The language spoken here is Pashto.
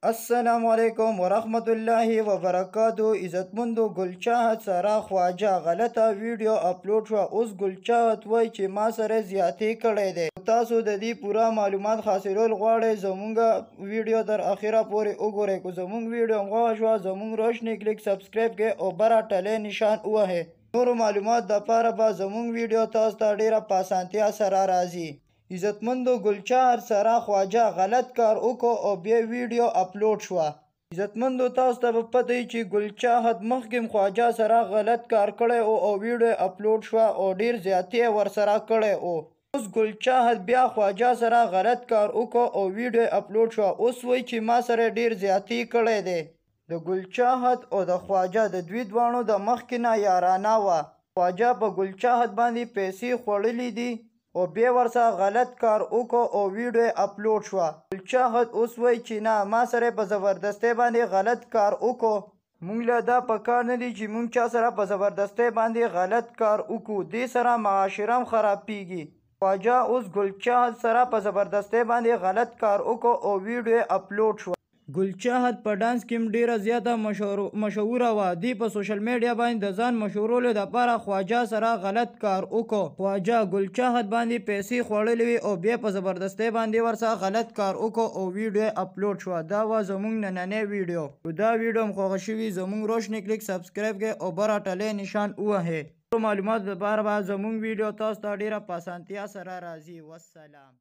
السلام علیکم ورحمت الله وبرکاتو. عزتمندو ګلچاهت سره خواجه غلطه ویډیو اپلوډ شوه. اوس ګلچاهت وایي چې ما سره زیاتې کړی دی. تاسو د دې پوره معلومات حاصلول غواړئ زمونږ ویډیو تر اخره پورې وګورئ. که زمونږ ویډیو خوښه شوه زمونږ روشنی کلیک سبسکرایب کړئ او بره ټلۍ نشان ووهئ. نورو معلومات دپاره به زمونږ ویډیو تاسو ته ډیره په اسانتیا سره راځي. عزتمندو ګلچاهت سره خواجه غلط کار وکړو او بیا ویډیو اپلوډ شوه. عزتمندو تاسو ته به پته وي چې ګلچاهت مخکې خواجه سره غلط کار کړی او ویډیو اپلوډ شوه او ډیر زیاتې ورسره کړی او اوس ګلچاهت بیا خواجه سره غلط کار وکړو او ویډیو اپلوډ شوه. اوس وایي چې ما سره ډیر زیاتې کړی دی. د ګلچاهت او د خواجه د دوی دواړو د مخکې نه یارانه وه. خواجه په ګلچاهت باندې پیسې خوړلې دي او بیا ورسره غلط کار وکړو او ویډیو اپلوډ شوه. ګلچاهت اوس وایي چې نه ما سره په زبردستۍ باندې غلط کار وکړو. مونږ له دا په کار نه دی چې مونږ چا سره په زبردستۍ باندې غلط کار وکړو. دې سره معاشره هم خرابېږي. خواجه اوس ګلچاهت سره په زبردستۍ باندې غلط کار وکړو او ویډیو اپلوډ شوه. ګلچاهت په ډانس کې هم ډیره زیاته مشهوره وه. دی په سوشل میډیا باندې د ځان مشهورولو دپاره خواجه سره غلط کار وکړو. خواجه ګلچاهت باندې پیسې خوړلې وې او بیا په زبردستۍ باندې ورسره غلط کار وکړو او ویډیو اپلوډ شوه. دا وه زموږ نننۍ ویډیو. دا ویډیو هم خوښه شوي زموږ روشنی کلیک سبسکرایب کړئ او بره ټلۍ نشان ووهئ. نورو معلوماتو لپاره به زموږ ویډیو تاسو ته ډیره په اسانتیا سره راځي. والسلام.